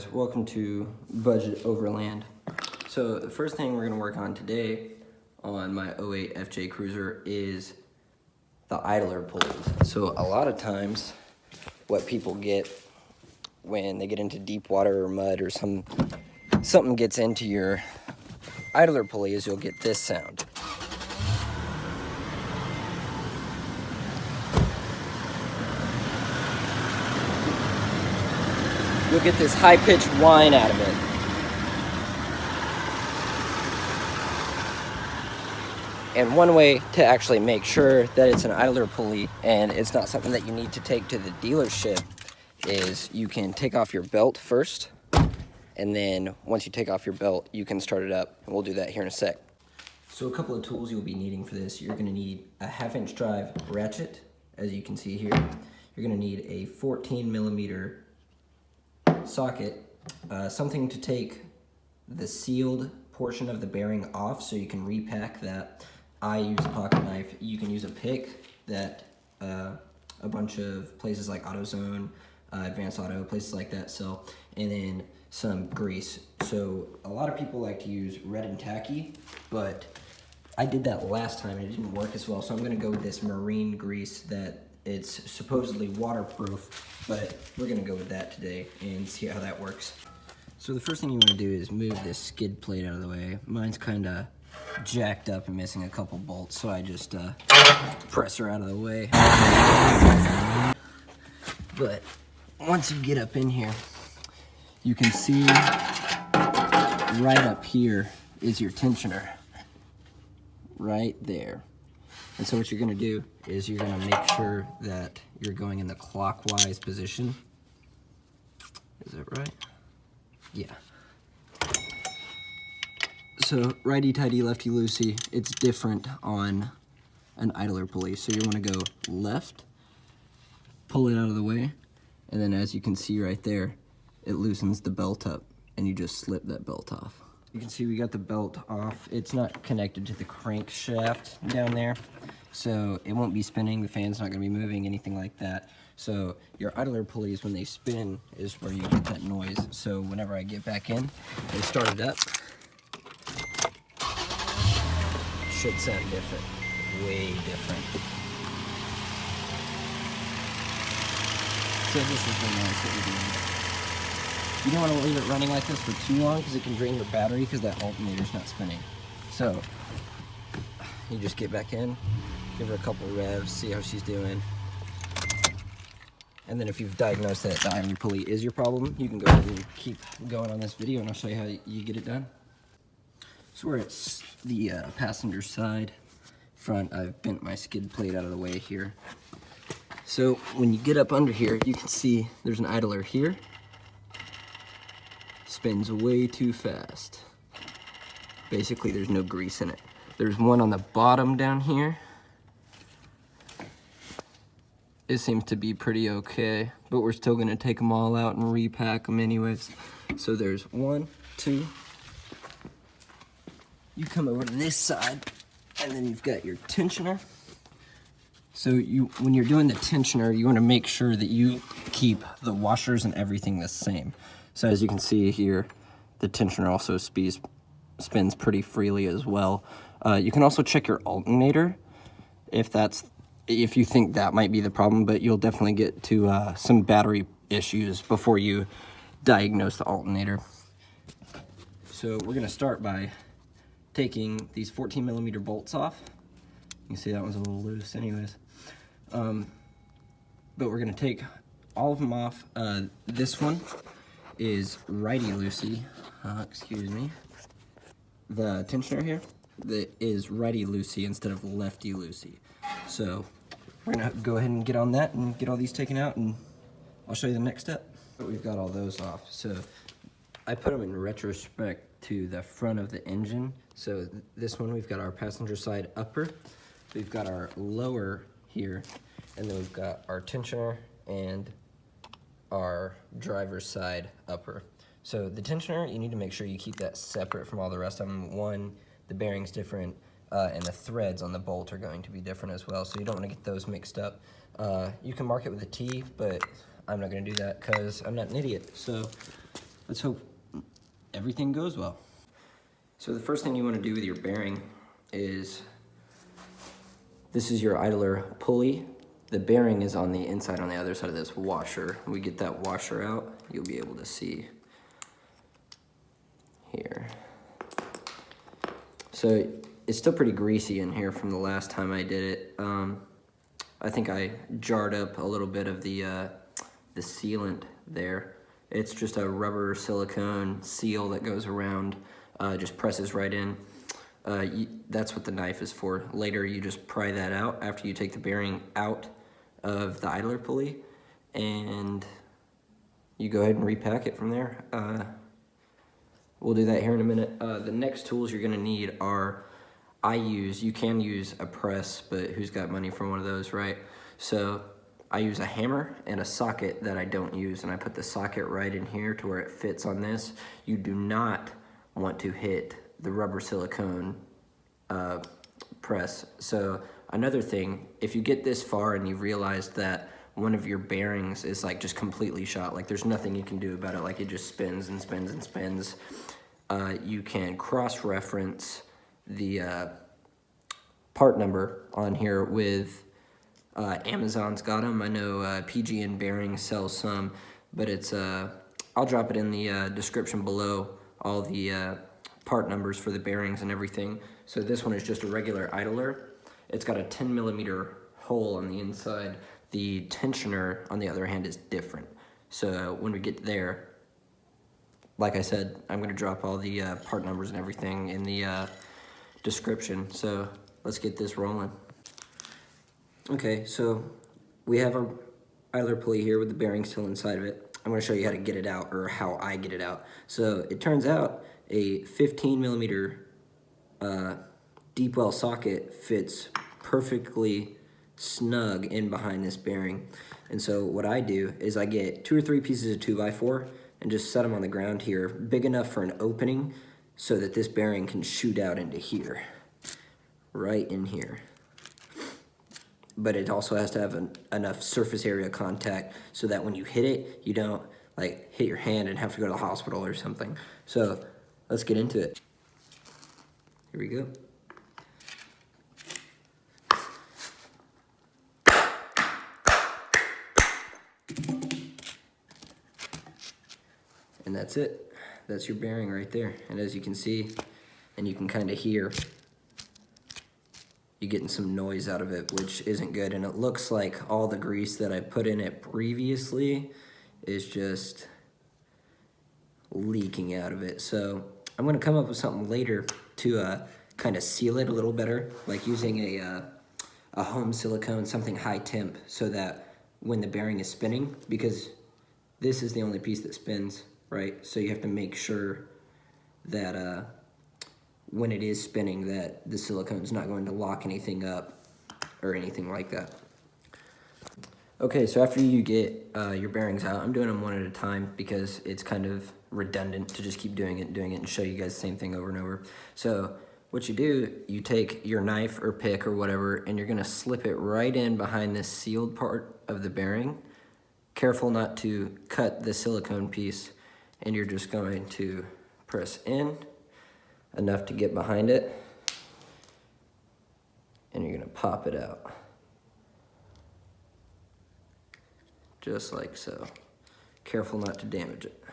guys, welcome to Budget Overland. So the first thing we're going to work on today on my '08 FJ Cruiser is the idler pulleys. So a lot of times what people get when they get into deep water or mud or something gets into your idler pulley is you'll get this sound. You'll get this high-pitched whine out of it. And one way to actually make sure that it's an idler pulley and it's not something that you need to take to the dealership is you can take off your belt first, and then once you take off your belt, you can start it up, and we'll do that here in a sec. So a couple of tools you'll be needing for this. You're gonna need a 1/2-inch drive ratchet, as you can see here. You're gonna need a 14mm socket, something to take the sealed portion of the bearing off so you can repack that. I use a pocket knife. You can use a pick that a bunch of places like AutoZone, Advanced Auto, places like that sell, and then some grease. So a lot of people like to use red and tacky, but I did that last time and it didn't work as well, so I'm gonna go with this marine grease that it's supposedly waterproof, but we're gonna go with that today and see how that works. So the first thing you wanna do is move this skid plate out of the way. Mine's kinda jacked up and missing a couple bolts, so I just press her out of the way. But once you get up in here, you can see right up here is your tensioner, right there. And so what you're gonna do is you're gonna make sure that you're going in the clockwise position. Is that right? Yeah. So righty-tighty, lefty-loosey, it's different on an idler pulley. So you wanna go left, pull it out of the way, and then as you can see right there, it loosens the belt up, and you just slip that belt off. You can see we got the belt off. It's not connected to the crankshaft down there, so it won't be spinning, the fan's not gonna be moving, anything like that. So your idler pulleys, when they spin, is where you get that noise. So whenever I get back in and start it up, it should sound different, way different. So this is the noise that you're doing. You don't want to leave it running like this for too long because it can drain your battery because that alternator's not spinning. So you just get back in, give her a couple revs, see how she's doing. And then if you've diagnosed that the idler pulley is your problem, you can go ahead and keep going on this video and I'll show you how you get it done. So we're at the passenger side front. I've bent my skid plate out of the way here. So when you get up under here, you can see there's an idler here. Spins way too fast. Basically, there's no grease in it. There's one on the bottom down here. It seems to be pretty okay, but we're still gonna take them all out and repack them anyways. So there's 1, 2. You come over to this side, and then you've got your tensioner. So when you're doing the tensioner, you wanna make sure that you keep the washers and everything the same. So as you can see here, the tensioner also spins pretty freely as well. You can also check your alternator if you think that might be the problem, but you'll definitely get to some battery issues before you diagnose the alternator. So we're gonna start by taking these 14mm bolts off. You can see that one's a little loose anyways. But we're gonna take all of them off. This one is righty-loosey, excuse me. The tensioner here that is righty-loosey instead of lefty-loosey. So we're gonna go ahead and get on that and get all these taken out, and I'll show you the next step. We've got all those off. So I put them in retrospect to the front of the engine. So this one, we've got our passenger side upper, we've got our lower here, and then we've got our tensioner and our driver's side upper. So the tensioner, you need to make sure you keep that separate from all the rest of them. One, the bearing's different, and the threads on the bolt are going to be different as well, so you don't want to get those mixed up. You can mark it with a T, but I'm not going to do that because I'm not an idiot. So let's hope everything goes well. So the first thing you want to do with your bearing is, this is your idler pulley. The bearing is on the inside, on the other side of this washer. When we get that washer out, you'll be able to see here. So it's still pretty greasy in here from the last time I did it. I think I jarred up a little bit of the sealant there. It's just a rubber silicone seal that goes around, just presses right in. That's what the knife is for. Later you just pry that out after you take the bearing out of the idler pulley, and you go ahead and repack it from there. We'll do that here in a minute. The next tools you're gonna need are, you can use a press, but who's got money for one of those, right? So I use a hammer and a socket that I don't use, and I put the socket right in here to where it fits on this. You do not want to hit the rubber silicone press. So another thing, if you get this far and you realize that one of your bearings is like just completely shot, like there's nothing you can do about it, like it just spins and spins and spins, you can cross-reference the part number on here with Amazon's got them. I know PG&E Bearings sells some, but it's I'll drop it in the description below, all the part numbers for the bearings and everything. So this one is just a regular idler. It's got a 10mm hole on the inside. The tensioner, on the other hand, is different. So when we get there, like I said, I'm gonna drop all the part numbers and everything in the description. So let's get this rolling. Okay, so we have our idler pulley here with the bearing still inside of it. I'm gonna show you how to get it out, or how I get it out. So it turns out a 15mm deep well socket fits perfectly snug in behind this bearing. And so what I do is I get 2 or 3 pieces of 2x4 and just set them on the ground here, big enough for an opening so that this bearing can shoot out into here, right in here. But it also has to have enough surface area contact so that when you hit it, you don't like hit your hand and have to go to the hospital or something. So let's get into it. Here we go. And that's it. That's your bearing right there. And as you can see, and you can kind of hear, you're getting some noise out of it, which isn't good. And it looks like all the grease that I put in it previously is just leaking out of it. So I'm gonna come up with something later to kind of seal it a little better, like using a home silicone, something high temp, so that when the bearing is spinning, because this is the only piece that spins, right? So you have to make sure that when it is spinning, that the silicone is not going to lock anything up or anything like that. Okay, so after you get your bearings out, I'm doing them one at a time because it's kind of redundant to just keep doing it and show you guys the same thing over and over. So what you do, you take your knife or pick or whatever, and you're gonna slip it right in behind this sealed part of the bearing. Careful not to cut the silicone piece, and you're just going to press in enough to get behind it, and you're gonna pop it out. Just like so. Careful not to damage it.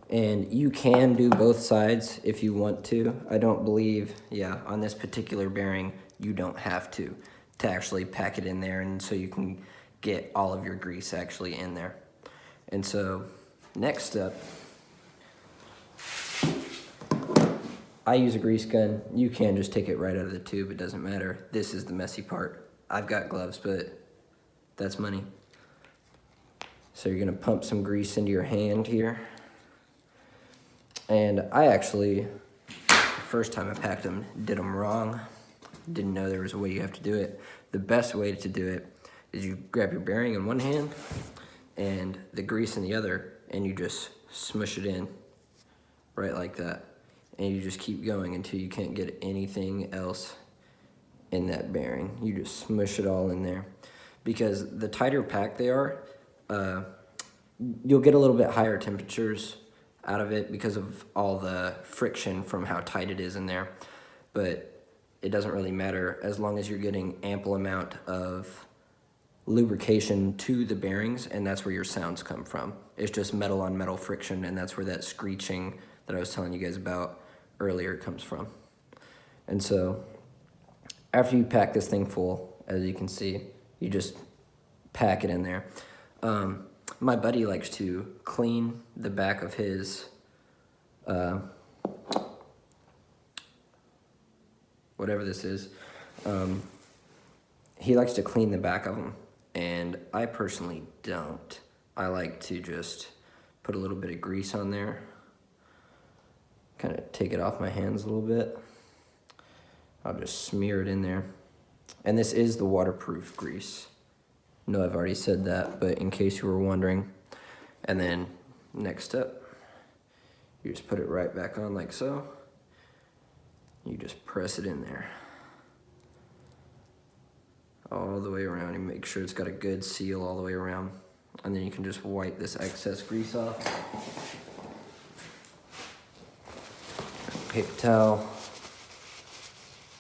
And you can do both sides if you want to. I don't believe, yeah, on this particular bearing, you don't have to actually pack it in there, and so you can get all of your grease actually in there. And so next step, I use a grease gun. You can just take it right out of the tube, it doesn't matter. This is the messy part. I've got gloves, but that's money. So you're gonna pump some grease into your hand here. And I actually, the first time I packed them, did them wrong. Didn't know there was a way you have to do it. The best way to do it is you grab your bearing in one hand and the grease in the other, and you just smush it in, right like that. And you just keep going until you can't get anything else in that bearing. You just smush it all in there. Because the tighter packed they are, you'll get a little bit higher temperatures out of it because of all the friction from how tight it is in there. But it doesn't really matter as long as you're getting ample amount of lubrication to the bearings, and that's where your sounds come from. It's just metal on metal friction, and that's where that screeching that I was telling you guys about earlier comes from. And so after you pack this thing full, as you can see, you just pack it in there. My buddy likes to clean the back of his whatever this is. He likes to clean the back of them, and I personally don't. I like to just put a little bit of grease on there, kind of take it off my hands a little bit. I'll just smear it in there. And this is the waterproof grease. No, I've already said that, but in case you were wondering. And then next step, you just put it right back on like so. You just press it in there. All the way around. You make sure it's got a good seal all the way around. And then you can just wipe this excess grease off. Paper towel.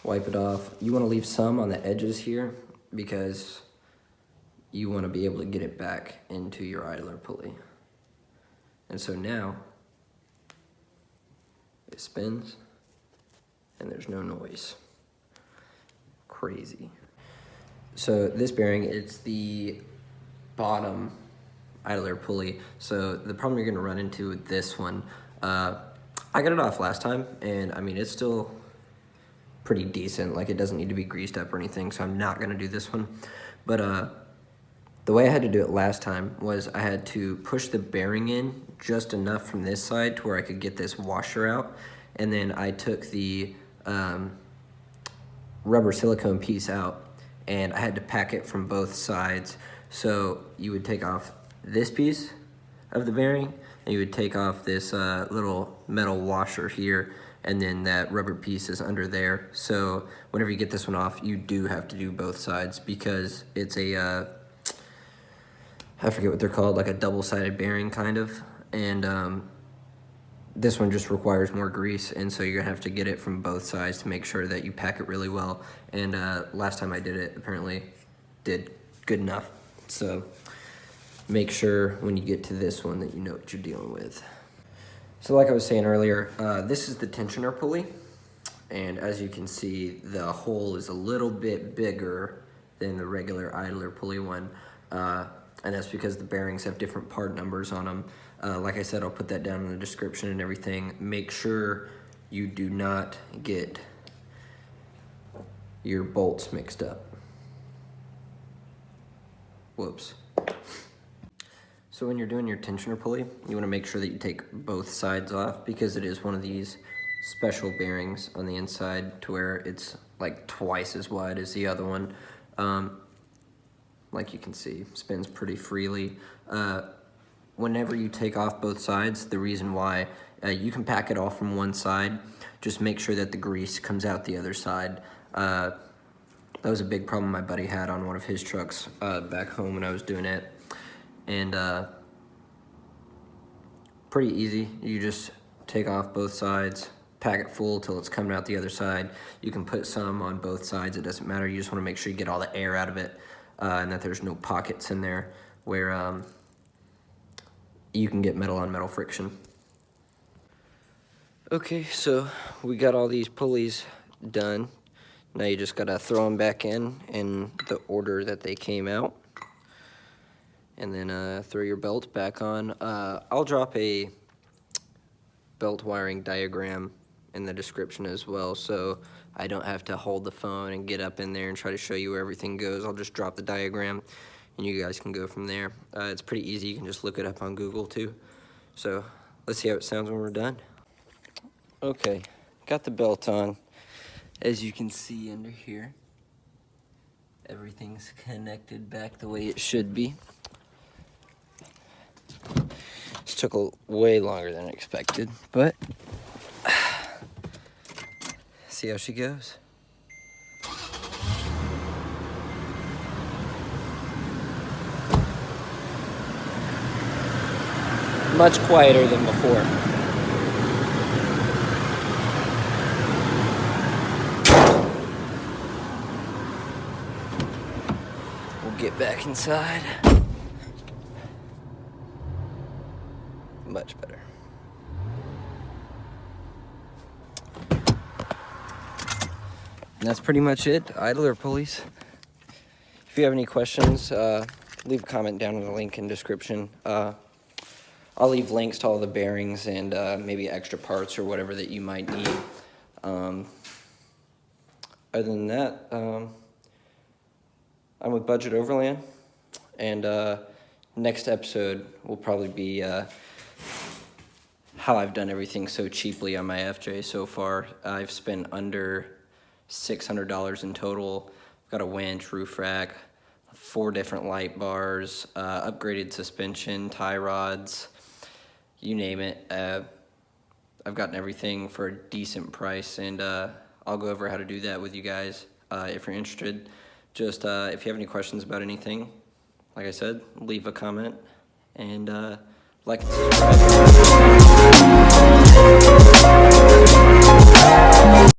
Wipe it off. You want to leave some on the edges here because you want to be able to get it back into your idler pulley. And so now it spins and there's no noise. Crazy. So this bearing, it's the bottom idler pulley. So the problem you're going to run into with this one, I got it off last time, and I mean, it's still pretty decent. Like, it doesn't need to be greased up or anything, so I'm not going to do this one. But the way I had to do it last time was I had to push the bearing in just enough from this side to where I could get this washer out, and then I took the rubber silicone piece out, and I had to pack it from both sides. So you would take off this piece of the bearing, and you would take off this little metal washer here, and then that rubber piece is under there. So whenever you get this one off, you do have to do both sides because it's a, I forget what they're called, like a double-sided bearing kind of. And this one just requires more grease, and so you're gonna have to get it from both sides to make sure that you pack it really well. And last time I did it, apparently did good enough. So make sure when you get to this one that you know what you're dealing with. So like I was saying earlier, this is the tensioner pulley, and as you can see, the hole is a little bit bigger than the regular idler pulley one, and that's because the bearings have different part numbers on them. Like I said, I'll put that down in the description and everything. Make sure you do not get your bolts mixed up. Whoops. So when you're doing your tensioner pulley, you want to make sure that you take both sides off because it is one of these special bearings on the inside to where it's like twice as wide as the other one. Like you can see, spins pretty freely. Whenever you take off both sides, the reason why, you can pack it all from one side, just make sure that the grease comes out the other side. That was a big problem my buddy had on one of his trucks back home when I was doing it. And pretty easy. You just take off both sides, pack it full till it's coming out the other side. You can put some on both sides, it doesn't matter. You just want to make sure you get all the air out of it and that there's no pockets in there where you can get metal on metal friction. Okay, so we got all these pulleys done. Now you just gotta throw them back in the order that they came out. And then throw your belt back on. I'll drop a belt wiring diagram in the description as well, so I don't have to hold the phone and get up in there and try to show you where everything goes. I'll just drop the diagram and you guys can go from there. It's pretty easy, you can just look it up on Google too. So let's see how it sounds when we're done. Okay, got the belt on. As you can see under here, everything's connected back the way it should be. This took way longer than expected, but see how she goes. much quieter than before. We'll get back inside. Much better. And that's pretty much it, idler pulleys. If you have any questions, leave a comment down in the link in the description. I'll leave links to all the bearings and maybe extra parts or whatever that you might need. Other than that, I'm with Budget Overland, and next episode will probably be how I've done everything so cheaply on my FJ so far. I've spent under $600 in total. I've got a winch, roof rack, 4 different light bars, upgraded suspension, tie rods, you name it. I've gotten everything for a decent price, and I'll go over how to do that with you guys if you're interested. Just if you have any questions about anything, like I said, leave a comment, and like and subscribe.